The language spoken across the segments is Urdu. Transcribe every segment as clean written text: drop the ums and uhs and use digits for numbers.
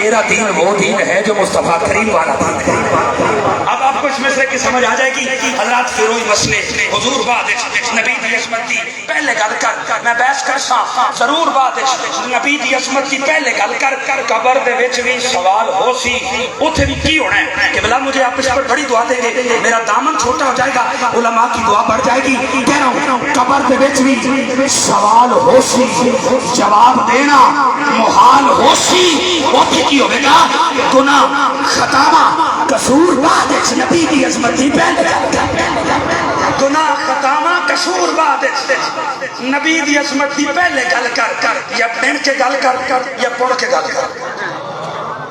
میرا دین وہ دین ہے جو مصطفیٰ کریم والا دین ہے۔ اب آپ کو اس مسئلے کی سمجھ آ جائے گی۔ حضرات فیروز مسئلے حضور بادش نبی دی عصمت دی پہلے گل کر میں بحث کر سا ضرور بادش نبی دی عصمت دی پہلے گل کر قبر دے وچ بھی سوال ہو سی اوتھے بھی کی ہونا ہے کہ بلا مجھے آپ اس پر بڑی دعا دیں گے میرا دامن چھوٹا ہو جائے گا علماء کی دعا بڑھ جائے گی۔ کہہ رہا ہوں قبر دے وچ بھی سوال ہو سی جواب دینا محال ہو سی اوتھے کی ہوے گا گناہ خطا قصور بادش نبی دی عصمت دی پہلے گناہ خطاواں قصور بادش نبی دی عصمت دی پہلے گل کر یا بن کے گل کر یا پڑھ کے گل کر۔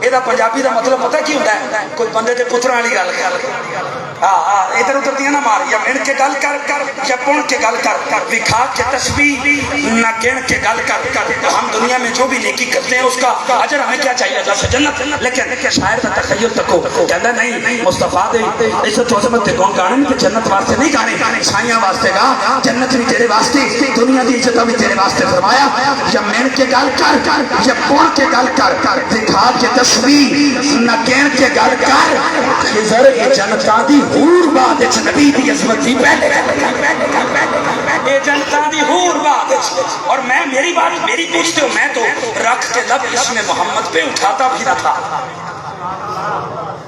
یہ پنجابی دا مطلب پتہ کی ہوتا ہے کوئی بندے دے پتراں والی گل کر ادھر ادھر دیا نہ مار یا مل کے گل کر یا پڑھ کے گل کر وکھا کے تسبیح نہ گن کے گل کر ہم دنیا میں جو بھی نیکی کرتے ہیں اس کا اجر ہمیں کیا چاہیے اللہ سے جنت۔ لیکن شاعر کا تخیل تکو کہتا نہیں مصطفیٰ دے عزت و عظمت تے کون گانے نہیں جنت واسطے نہیں گانے سائیاں واسطے گا جنت بھی تیرے واسطے دنیا دی عزت بھی تیرے واسطے فرمایا یا مل کے گل کر یا پڑھ کے گل کر وکھا کے تسبیح نہ گن کے گل کر خضر جنتاں دی حور بادش نبی دی عظمت دی پہلے اے جنتاں دی حور بادش اور میں میری بات میری پوچھتے ہو میں تو رکھ کے لب اسم محمد پہ اٹھاتا بھی نہ تھا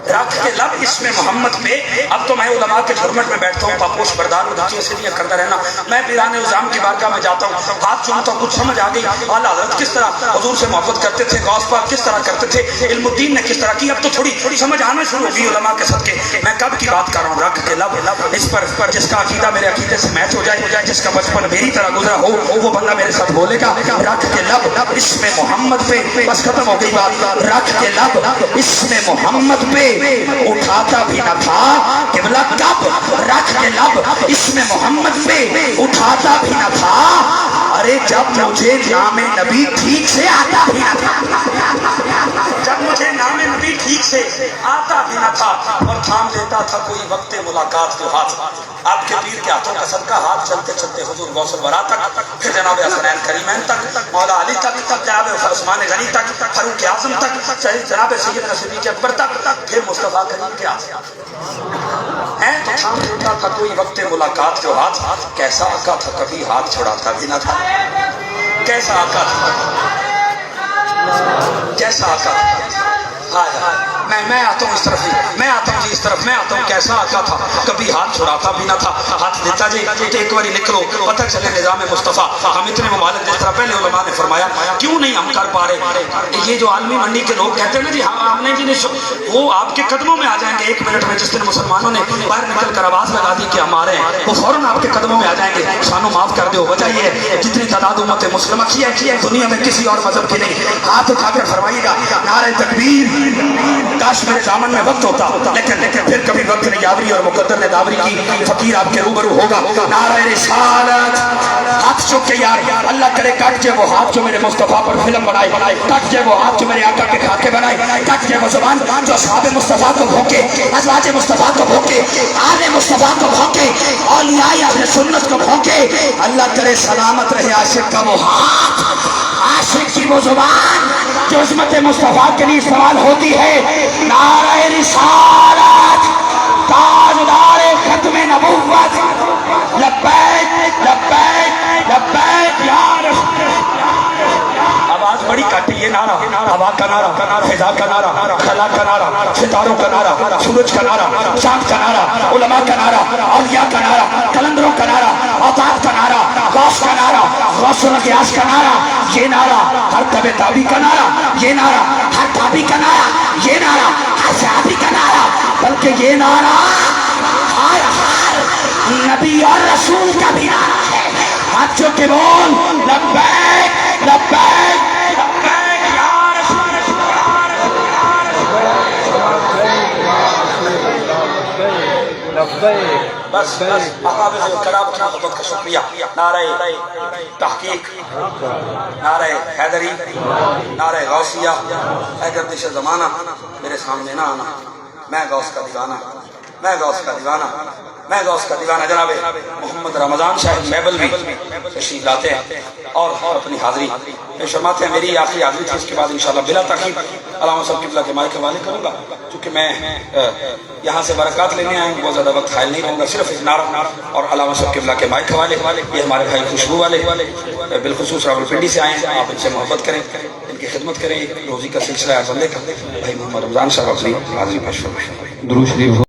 رکھ کے لب اسم محمد پہ اب تو میں علماء کے حرمت میں بیٹھتا ہوں پاپوش بردار ادھیوں سے بھی کرتا رہنا میں پیران نظام کی بارگاہ میں جاتا ہوں ہاتھ چومتا ہوں کچھ سمجھ آ گئی اعلیٰ حضرت کس طرح حضور سے محبت کرتے تھے غوث پاک کس طرح کرتے تھے علم الدین نے کس طرح کی اب تو تھوڑی سمجھ آنا شروع ہوگی علماء کے صدقے میں کب کی بات کر رہا ہوں رکھ کے لب اس پر جس کا عقیدہ میرے عقیدے سے میچ ہو جائے جس کا بچپن میری طرح گزرا ہو وہ بندہ میرے ساتھ بولے گا رکھ کے لب اسم محمد پہ بس ختم ہو گئی بات رکھ کے لب اسم محمد پہ اٹھاتا بھی نہ تھا قبلہ کب رکھ کے لب اسم محمد پہ اٹھاتا بھی نہ تھا ارے جب مجھے نام نبی ٹھیک سے آتا بھی نہ تھا جب مجھے نام نبی ٹھیک سے آتا بھی نہ تھا اور تھام لیتا تھا کوئی وقت ملاقات کو ہاتھ آپ کے پیر کے ہاتھوں کا صدقہ ہاتھ چلتے چلتے حضور غوث الورا تک پھر جناب حسنین کریمین تک مولا علی تک جناب عثمان غنی تک فاروق اعظم تک جناب سیدنا صدیق اکبر تک پھر مصطفیٰ کریم کے ہاتھ ہے تو تھام لیتا تھا کوئی وقت ملاقات کو ہاتھ کیسا آقا تھا کبھی ہاتھ چھڑاتا بھی نہ تھا کیسا آقا تھا کیسا آقا تھا میں آتا ہوں اس طرف میں آتا ہوں جی اس طرف میں آتا ہوں کیسا آقا تھا کبھی ہاتھ چھڑاتا بھی نہ تھا ہاتھ دیتا جی تو ایک باری نکلو پتہ چلے نظام مصطفیٰ ہم اتنے ممالک جس طرح پہلے علماء نے فرمایا کیوں نہیں ہم کر پا رہے یہ جو عالمی منڈی کے لوگ کہتے ہیں نا جی ہم نے جی وہ آپ کے قدموں میں آ جائیں گے ایک منٹ میں جس دن مسلمانوں نے باہر نکل کر آواز لگا دی کہ ہم آ رہے ہیں وہ فوراً آپ کے قدموں میں آ جائیں گے شانو معاف کر دو وجہ یہ ہے جتنی تعداد امت مسلمہ کی ہے دنیا میں کسی اور مذہب کی نہیں ہاتھ اٹھا کر فرمائیے گا نعرہ تکبیر کاش میرے دامن میں وقت ہوتا لیکن پھر کبھی وقت نے یاوری اور مقدر نے داوری کی فقیر آپ کے روبرو ہوگا نعرہ رسالت ہاتھ چک کے یار اللہ کرے کٹ جائے وہ ہاتھ جو میرے مصطفیٰ پر فلم بنائے کٹ جائے وہ ہاتھ جو میرے آقا کے کھاتے بنائے کٹ جائے وہ زبان جو اصحاب مصطفیٰ کو بھوکے ازواج مصطفیٰ کو بھوکے آل مصطفیٰ کو بھوکے اولیاء اہل سنت کو بھوکے اللہ کرے سلامت رہے عاشق کا وہ ہاتھ عاشق کی وہ زبان جو عظمت مصطفیٰ کے لیے استعمال ہوتی ہے نعرہ رسالت تاجدار ختم نبوت لبیک لبیک لبیک یا رسول آواز بڑی کاٹی یہ نعرہ ہوا کا نعرہ فضا کا نعرہ خلا کا نعرہ ستاروں کا نعرہ سورج کا نعرہ چاند کا نعرہ علماء کا نعرہ اولیاء کا نعرہ کلندروں کا نعرہ اوتاد کا نعرہ غوث کا نعرہ غوث الغیاث کا نعرہ یہ نعرہ ہر طبع تابی کا نعرہ یہ نعرہ ہر تابی کا نعرہ یہ نعرہ ہر صحابی کا نعرہ بلکہ یہ نعرہ ہر نبی اور رسول کا بھی نعرہ ہے ہاتھوں کے بول لبیک لبیک لبیک یا رسول بس احباب کرام کی محبت کا شکریہ نعرہ تحقیق نعرہ حیدری نعرہ غوثیہ اے گردش زمانہ میرے سامنے نہ آنا میں غوث کا دیوانہ میں غوث کا دیوانہ میں غوث کا دیوانہ جناب محمد رمضان صاحب میبل بھی تشریف لاتے ہیں اور اپنی حاضری میں شرماتے ہیں. میری آخری حاضری تھی, اس کے بعد انشاءاللہ بلا تاخیر علامہ صاحب قبلہ کے مائک حوالے کروں گا, چونکہ میں یہاں سے برکات لینے آئے ہوں, بہت زیادہ وقت حائل نہیں رہوں گا. صرف ایک نعرہ اور علامہ صاحب قبلہ کے مائک حوالے. یہ ہمارے بھائی خوشبو والے بالخصوص راولپنڈی سے آئے ہیں, آپ ان سے محبت کریں, ان کی خدمت کریں. روزی کا سلسلہ ہے بندے کا. بھائی محمد رمضان صاحب اپنی حاضری پیش فرمائیں. درود شریف.